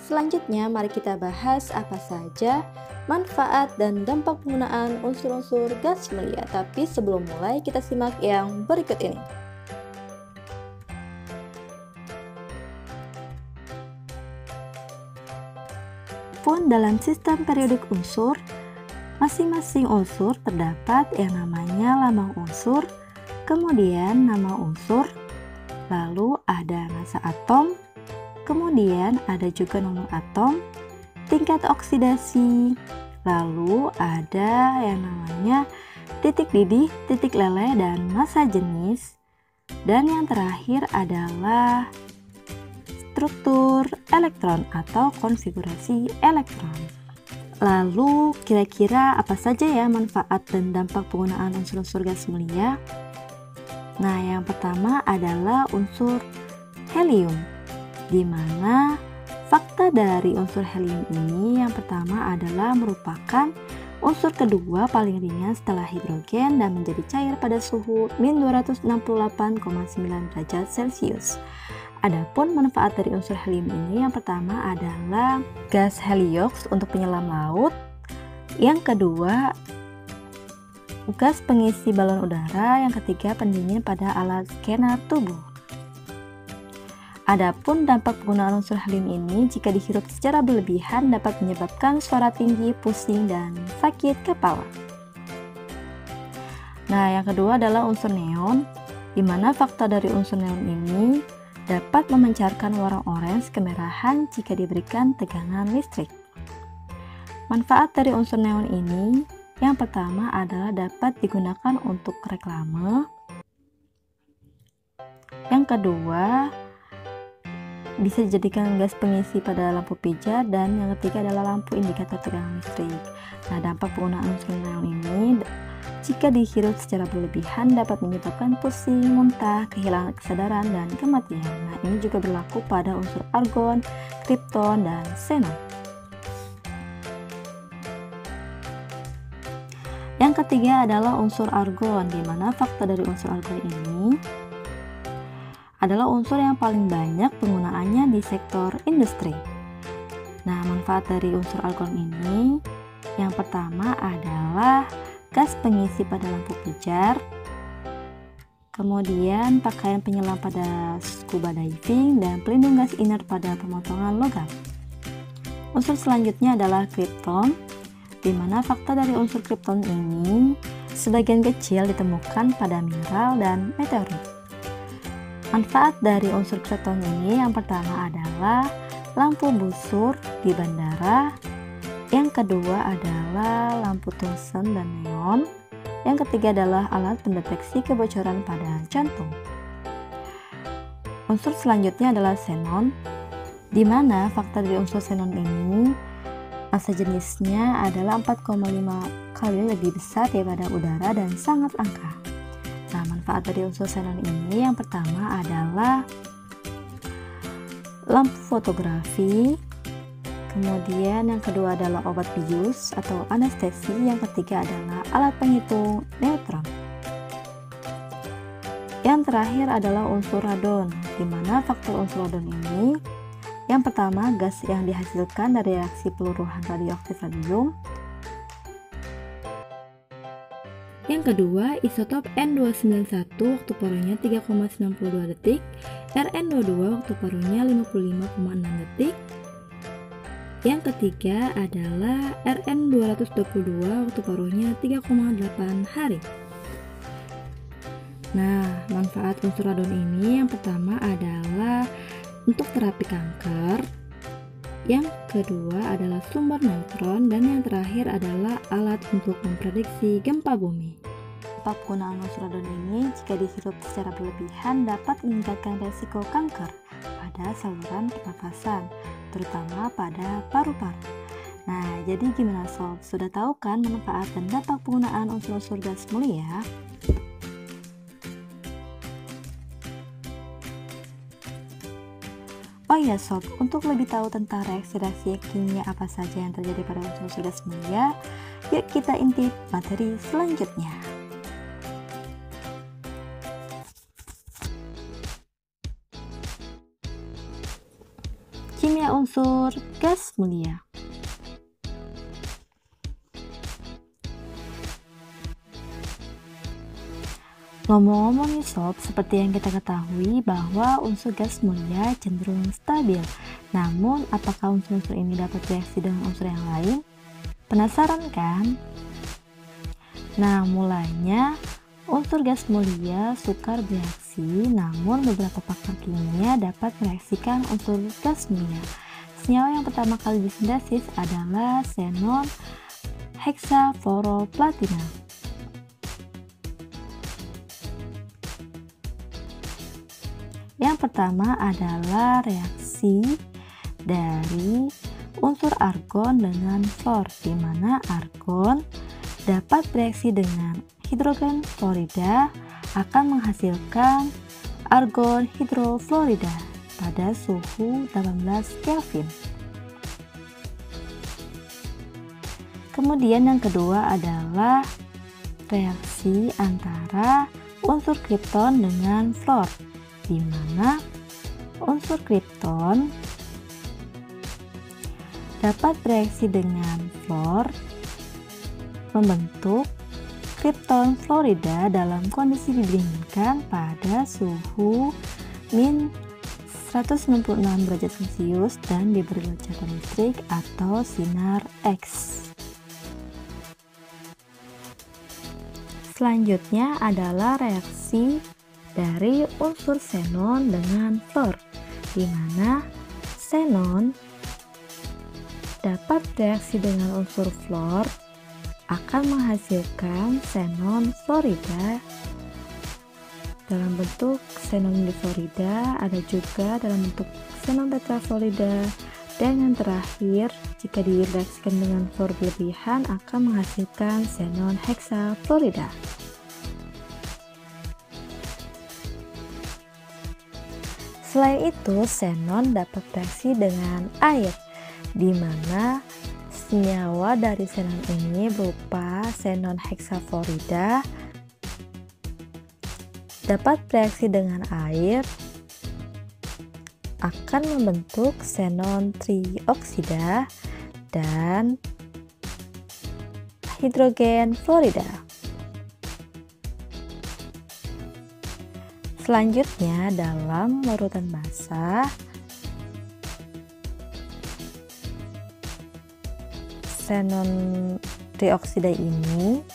Selanjutnya, mari kita bahas apa saja manfaat dan dampak penggunaan unsur-unsur gas mulia. Tapi sebelum mulai, kita simak yang berikut ini. Pun dalam sistem periodik unsur, masing-masing unsur terdapat yang namanya lambang unsur, kemudian nama unsur, lalu ada massa atom, kemudian ada juga nomor atom, tingkat oksidasi, lalu ada yang namanya titik didih, titik leleh, dan massa jenis, dan yang terakhir adalah struktur elektron atau konfigurasi elektron. Lalu kira-kira apa saja ya manfaat dan dampak penggunaan unsur-unsur gas mulia? Nah, yang pertama adalah unsur helium, di mana fakta dari unsur helium ini yang pertama adalah merupakan unsur kedua paling ringan setelah hidrogen dan menjadi cair pada suhu -268,9 derajat Celcius. Adapun manfaat dari unsur helium ini yang pertama adalah gas helioks untuk penyelam laut, yang kedua gas pengisi balon udara, yang ketiga pendingin pada alat scanner tubuh. Adapun dampak penggunaan unsur helium ini jika dihirup secara berlebihan dapat menyebabkan suara tinggi, pusing, dan sakit kepala. Nah, yang kedua adalah unsur neon, di mana fakta dari unsur neon ini dapat memancarkan warna orange kemerahan jika diberikan tegangan listrik. Manfaat dari unsur neon ini yang pertama adalah dapat digunakan untuk reklame. Yang kedua, bisa dijadikan gas pengisi pada lampu pijar, dan yang ketiga adalah lampu indikator tegangan listrik. Nah, dampak penggunaan unsur neon ini jika dihirup secara berlebihan dapat menyebabkan pusing, muntah, kehilangan kesadaran, dan kematian. Nah, ini juga berlaku pada unsur argon, kripton, dan xenon. Yang ketiga adalah unsur argon, di mana fakta dari unsur argon ini adalah unsur yang paling banyak penggunaannya di sektor industri. Nah, manfaat dari unsur argon ini yang pertama adalah gas pengisi pada lampu pijar, kemudian pakaian penyelam pada scuba diving, dan pelindung gas inert pada pemotongan logam. Unsur selanjutnya adalah kripton, di mana fakta dari unsur kripton ini sebagian kecil ditemukan pada mineral dan meteorit. Manfaat dari unsur kripton ini yang pertama adalah lampu busur di bandara, yang kedua adalah lampu tungsten dan neon, yang ketiga adalah alat pendeteksi kebocoran pada jantung. Unsur selanjutnya adalah xenon, di mana fakta dari unsur xenon ini massa jenisnya adalah 4,5 kali lebih besar daripada udara dan sangat langka. Nah, manfaat dari unsur xenon ini yang pertama adalah lampu fotografi, kemudian yang kedua adalah obat bius atau anestesi, yang ketiga adalah alat penghitung neutron. Yang terakhir adalah unsur radon, di mana faktor unsur radon ini yang pertama gas yang dihasilkan dari reaksi peluruhan radioaktif radium, yang kedua isotop N291 waktu paruhnya 3,92 detik, Rn22 waktu paruhnya 55,6 detik, yang ketiga adalah Rn222 waktu paruhnya 3,8 hari. Nah, manfaat unsur radon ini yang pertama adalah untuk terapi kanker, yang kedua adalah sumber neutron, dan yang terakhir adalah alat untuk memprediksi gempa bumi. Dampak penggunaan unsur radon ini jika dihirup secara berlebihan dapat meningkatkan resiko kanker pada saluran pernafasan, terutama pada paru-paru. Nah, jadi gimana sob? Sudah tahu kan manfaat dan dampak penggunaan unsur-unsur gas mulia? Oh iya sob, untuk lebih tahu tentang reaksi-reaksi kimia apa saja yang terjadi pada unsur-unsur gas mulia, yuk kita intip materi selanjutnya. kimia unsur gas mulia. Ngomong-ngomong nih sob, seperti yang kita ketahui bahwa unsur gas mulia cenderung stabil. Namun, apakah unsur-unsur ini dapat bereaksi dengan unsur yang lain? Penasaran kan? Nah, mulanya unsur gas mulia sukar bereaksi, namun beberapa faktor kimia dapat mereaksikan unsur gas mulia. Senyawa yang pertama kali disintesis adalah xenon heksafluoroplatina. Yang pertama adalah reaksi dari unsur argon dengan fluor, di mana argon dapat bereaksi dengan hidrogen fluorida akan menghasilkan argon hidrofluorida pada suhu 18 Kelvin. Kemudian yang kedua adalah reaksi antara unsur kripton dengan fluor, di mana unsur kripton dapat bereaksi dengan fluor membentuk kripton fluorida dalam kondisi didinginkan pada suhu min 196 derajat Celcius dan diberi loncatan listrik atau sinar X. Selanjutnya adalah reaksi dari unsur xenon dengan fluor, di mana xenon dapat bereaksi dengan unsur fluor akan menghasilkan xenon fluorida dalam bentuk xenon difluorida, ada juga dalam bentuk xenon tetrafluorida, dan yang terakhir jika direaksikan dengan fluor berlebihan akan menghasilkan xenon heksafluorida. Selain itu, xenon dapat bereaksi dengan air, di mana senyawa dari xenon ini berupa xenon heksafluorida dapat bereaksi dengan air akan membentuk xenon trioksida dan hidrogen fluorida. Selanjutnya, dalam larutan basah, xenon trioksida ini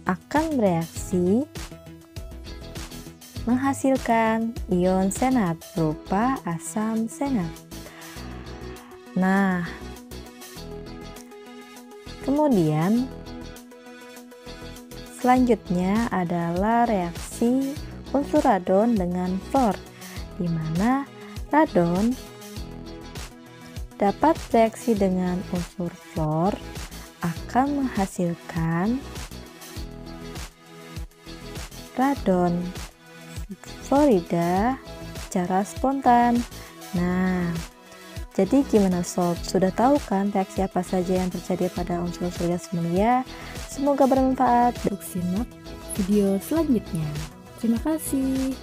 akan bereaksi menghasilkan ion xenat berupa asam xenat. Nah, kemudian selanjutnya adalah reaksi unsur radon dengan fluor, di mana radon dapat bereaksi dengan unsur fluor akan menghasilkan radon fluorida secara spontan. Nah, jadi gimana sob? Sudah tahu kan reaksi apa saja yang terjadi pada unsur-unsur gas mulia? Semoga bermanfaat. Simak video selanjutnya. Terima kasih.